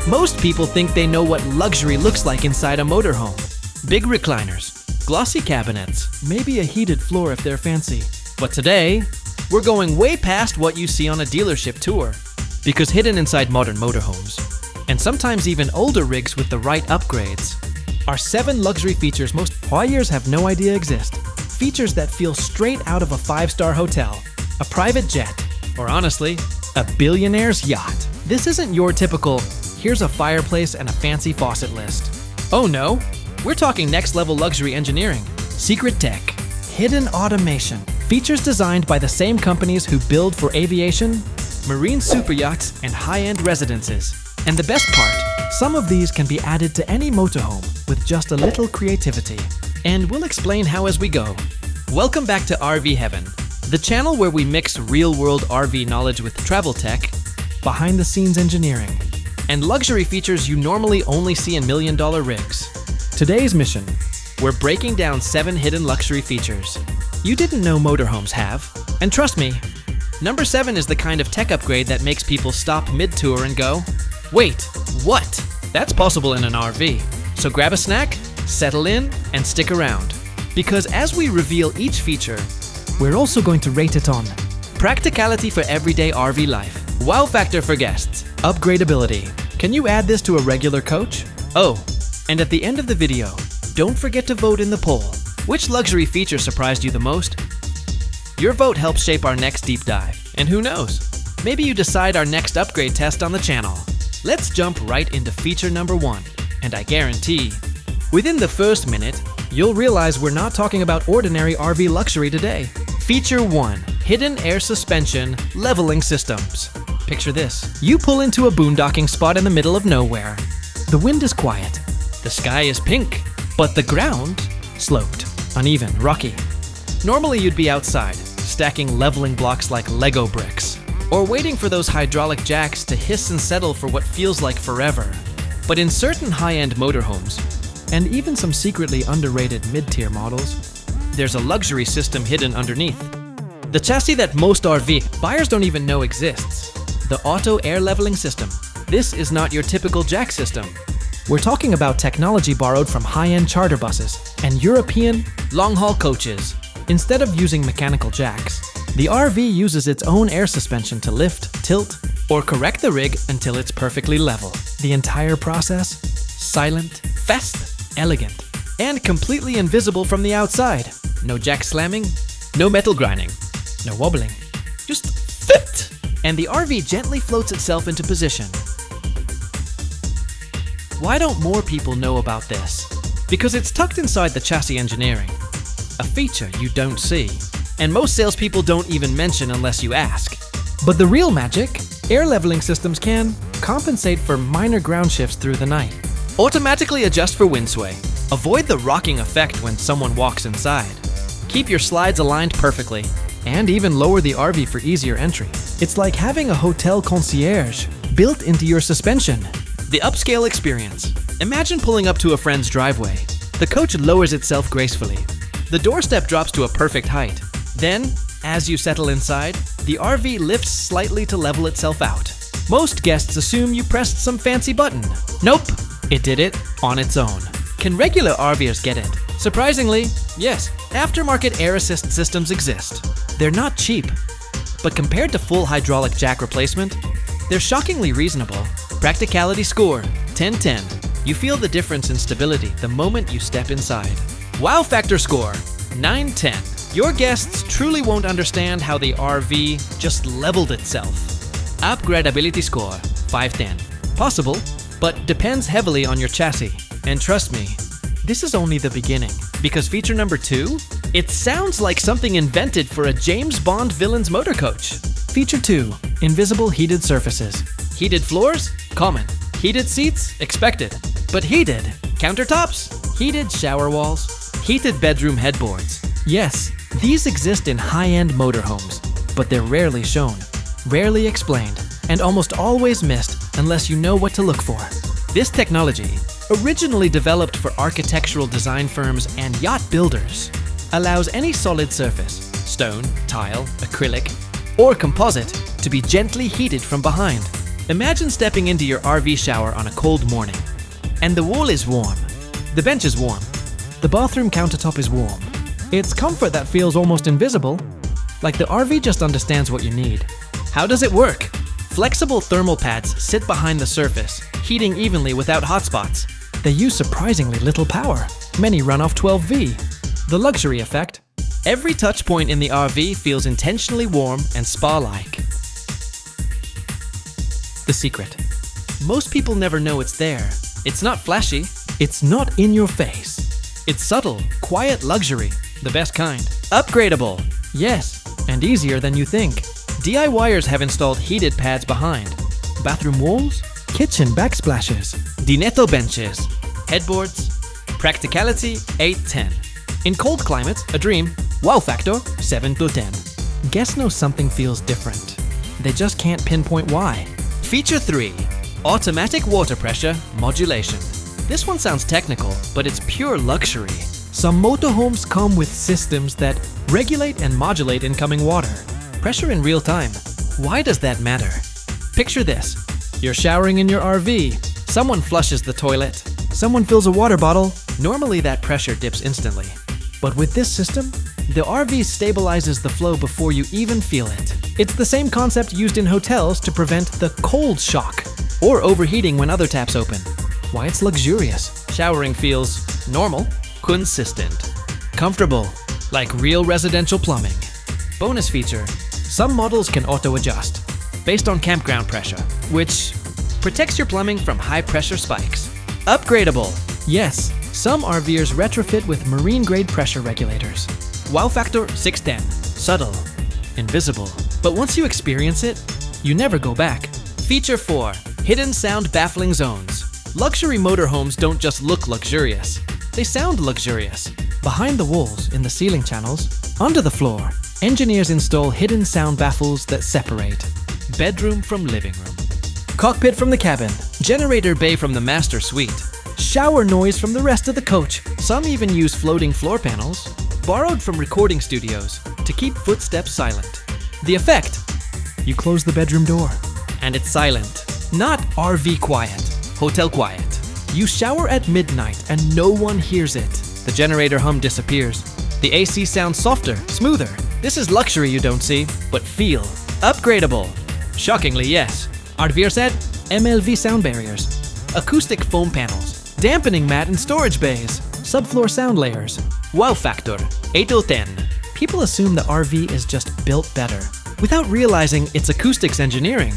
Most people think they know what luxury looks like inside a motorhome. Big recliners, glossy cabinets, maybe a heated floor if they're fancy. But today, we're going way past what you see on a dealership tour. Because hidden inside modern motorhomes, and sometimes even older rigs with the right upgrades, are 7 luxury features most buyers have no idea exist. Features that feel straight out of a 5-star hotel, a private jet, or honestly, a billionaire's yacht. This isn't your typical, here's a fireplace and a fancy faucet list. Oh no, we're talking next-level luxury engineering, secret tech, hidden automation, features designed by the same companies who build for aviation, marine superyachts, and high-end residences. And the best part, some of these can be added to any motorhome with just a little creativity. And we'll explain how as we go. Welcome back to RV Heaven, the channel where we mix real-world RV knowledge with travel tech, behind-the-scenes engineering, and luxury features you normally only see in million-dollar rigs. Today's mission, we're breaking down 7 hidden luxury features you didn't know motorhomes have. And trust me, number 7 is the kind of tech upgrade that makes people stop mid-tour and go, wait, what? That's possible in an RV. So grab a snack, settle in, and stick around. Because as we reveal each feature, we're also going to rate it on practicality for everyday RV life, wow factor for guests, upgradability. Can you add this to a regular coach? Oh, and at the end of the video, don't forget to vote in the poll. Which luxury feature surprised you the most? Your vote helps shape our next deep dive. And who knows? Maybe you decide our next upgrade test on the channel. Let's jump right into feature number 1. And I guarantee, within the first minute, you'll realize we're not talking about ordinary RV luxury today. Feature 1. Hidden air suspension leveling systems. Picture this. You pull into a boondocking spot in the middle of nowhere. The wind is quiet. The sky is pink. But the ground, sloped, uneven, rocky. Normally you'd be outside, stacking leveling blocks like Lego bricks, or waiting for those hydraulic jacks to hiss and settle for what feels like forever. But in certain high-end motorhomes, and even some secretly underrated mid-tier models, there's a luxury system hidden underneath. The chassis that most RV buyers don't even know exists. The auto air leveling system. This is not your typical jack system. We're talking about technology borrowed from high-end charter buses and European long-haul coaches. Instead of using mechanical jacks, the RV uses its own air suspension to lift, tilt, or correct the rig until it's perfectly level. The entire process, silent, fast, elegant, and completely invisible from the outside. No jack slamming, no metal grinding, no wobbling. Just fit! And the RV gently floats itself into position. Why don't more people know about this? Because it's tucked inside the chassis engineering. A feature you don't see. And most salespeople don't even mention unless you ask. But the real magic, air leveling systems can compensate for minor ground shifts through the night. Automatically adjust for wind sway. Avoid the rocking effect when someone walks inside. Keep your slides aligned perfectly. And even lower the RV for easier entry. It's like having a hotel concierge built into your suspension. The upscale experience. Imagine pulling up to a friend's driveway. The coach lowers itself gracefully. The doorstep drops to a perfect height. Then, as you settle inside, the RV lifts slightly to level itself out. Most guests assume you pressed some fancy button. Nope, it did it on its own. Can regular RVers get it? Surprisingly, yes, aftermarket air assist systems exist. They're not cheap, but compared to full hydraulic jack replacement, they're shockingly reasonable. Practicality score, 10/10. You feel the difference in stability the moment you step inside. Wow factor score, 9/10. Your guests truly won't understand how the RV just leveled itself. Upgradability score, 5/10. Possible, but depends heavily on your chassis. And trust me, this is only the beginning. Because feature number 2, it sounds like something invented for a James Bond villain's motor coach. Feature 2, invisible heated surfaces. Heated floors? Common. Heated seats? Expected. But heated countertops? Heated shower walls? Heated bedroom headboards? Yes, these exist in high-end motorhomes, but they're rarely shown, rarely explained, and almost always missed unless you know what to look for. This technology, originally developed for architectural design firms and yacht builders, allows any solid surface, stone, tile, acrylic, or composite, to be gently heated from behind. Imagine stepping into your RV shower on a cold morning. And the wall is warm. The bench is warm. The bathroom countertop is warm. It's comfort that feels almost invisible. Like the RV just understands what you need. How does it work? Flexible thermal pads sit behind the surface, heating evenly without hotspots. They use surprisingly little power. Many run off 12V. The luxury effect. Every touch point in the RV feels intentionally warm and spa-like. The secret. Most people never know it's there. It's not flashy. It's not in your face. It's subtle, quiet luxury. The best kind. Upgradable. Yes, and easier than you think. DIYers have installed heated pads behind. Bathroom walls, kitchen backsplashes, Dinetto benches, headboards. Practicality 8/10. In cold climates, a dream. Wow factor 7 to 10. Guests know something feels different. They just can't pinpoint why. Feature 3. Automatic water pressure modulation. This one sounds technical, but it's pure luxury. Some motorhomes come with systems that regulate and modulate incoming water. Pressure in real time. Why does that matter? Picture this. You're showering in your RV. Someone flushes the toilet. Someone fills a water bottle. Normally that pressure dips instantly. But with this system, the RV stabilizes the flow before you even feel it. It's the same concept used in hotels to prevent the cold shock or overheating when other taps open. Why it's luxurious. Showering feels normal, consistent, comfortable, like real residential plumbing. Bonus feature. Some models can auto-adjust based on campground pressure, which protects your plumbing from high-pressure spikes. Upgradable. Yes, some RVers retrofit with marine-grade pressure regulators. Wow factor 6/10. Subtle, invisible. But once you experience it, you never go back. Feature 4. Hidden sound baffling zones. Luxury motorhomes don't just look luxurious. They sound luxurious. Behind the walls, in the ceiling channels, under the floor, engineers install hidden sound baffles that separate bedroom from living room, cockpit from the cabin, generator bay from the master suite, shower noise from the rest of the coach. Some even use floating floor panels, borrowed from recording studios, to keep footsteps silent. The effect? You close the bedroom door, and it's silent. Not RV quiet, hotel quiet. You shower at midnight and no one hears it. The generator hum disappears. The AC sounds softer, smoother. This is luxury you don't see, but feel. Upgradable. Shockingly, yes. RVers said MLV sound barriers, acoustic foam panels, dampening mat and storage bays, subfloor sound layers. Wow factor 8 to 10. People assume the RV is just built better, without realizing it's acoustics engineering.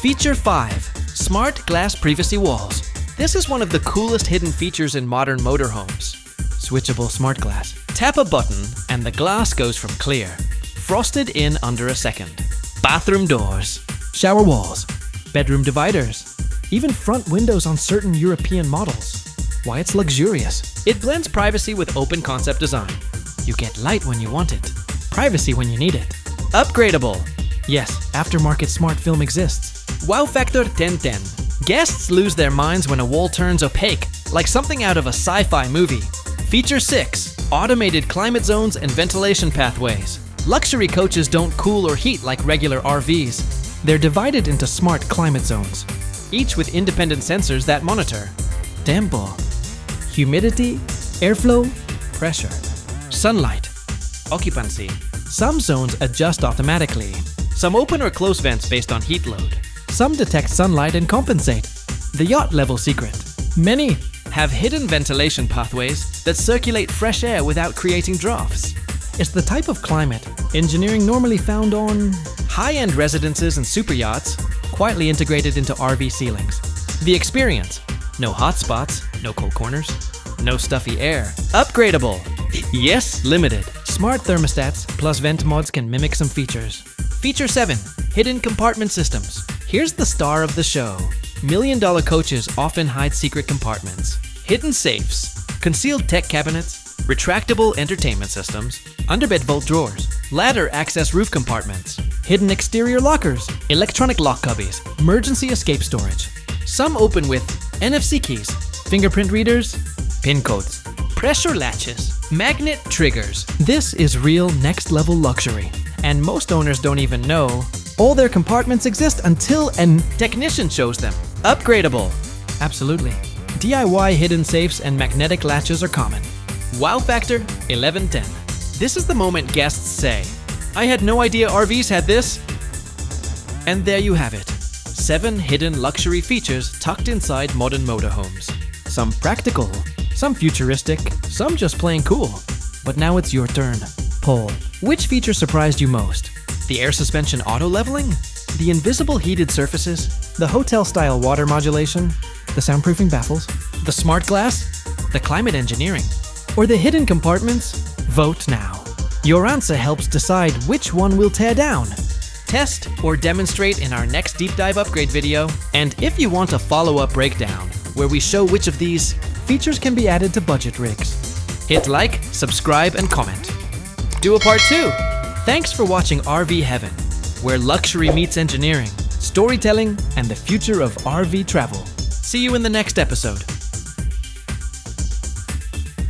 Feature 5. Smart glass privacy walls. This is one of the coolest hidden features in modern motorhomes. Switchable smart glass. Tap a button and the glass goes from clear, frosted in under a second. Bathroom doors, shower walls, bedroom dividers, even front windows on certain European models. Why it's luxurious. It blends privacy with open concept design. You get light when you want it, privacy when you need it. Upgradable. Yes, aftermarket smart film exists. Wow factor 10/10. Guests lose their minds when a wall turns opaque, like something out of a sci-fi movie. Feature 6. Automated climate zones and ventilation pathways. Luxury coaches don't cool or heat like regular RVs. They're divided into smart climate zones, each with independent sensors that monitor tempo, humidity, airflow, pressure, sunlight, occupancy. Some zones adjust automatically. Some open or close vents based on heat load. Some detect sunlight and compensate. The yacht level secret. Many have hidden ventilation pathways that circulate fresh air without creating drafts. It's the type of climate engineering normally found on high-end residences and superyachts, quietly integrated into RV ceilings. The experience: no hot spots, no cold corners, no stuffy air. Upgradable. Yes, limited. Smart thermostats plus vent mods can mimic some features. Feature 7. Hidden compartment systems. Here's the star of the show. $1,000,000 coaches often hide secret compartments. Hidden safes, concealed tech cabinets, retractable entertainment systems, underbed vault drawers, ladder access roof compartments, hidden exterior lockers, electronic lock cubbies, emergency escape storage. Some open with NFC keys, fingerprint readers, pin codes, pressure latches, magnet triggers. This is real next level luxury. And most owners don't even know all their compartments exist until a technician shows them. Upgradable. Absolutely. DIY hidden safes and magnetic latches are common. Wow factor 11/10. This is the moment guests say, "I had no idea RVs had this." And there you have it. 7 hidden luxury features tucked inside modern motorhomes. Some practical, some futuristic, some just plain cool. But now it's your turn. Poll. Which feature surprised you most? The air suspension auto leveling? The invisible heated surfaces? The hotel-style water modulation? The soundproofing baffles? The smart glass? The climate engineering? Or the hidden compartments? Vote now. Your answer helps decide which one we'll tear down. Test or demonstrate in our next deep dive upgrade video. And if you want a follow-up breakdown, where we show which of these features can be added to budget rigs, hit like, subscribe, and comment. Do a part 2. Thanks for watching RV Heaven, where luxury meets engineering, storytelling, and the future of RV travel. See you in the next episode.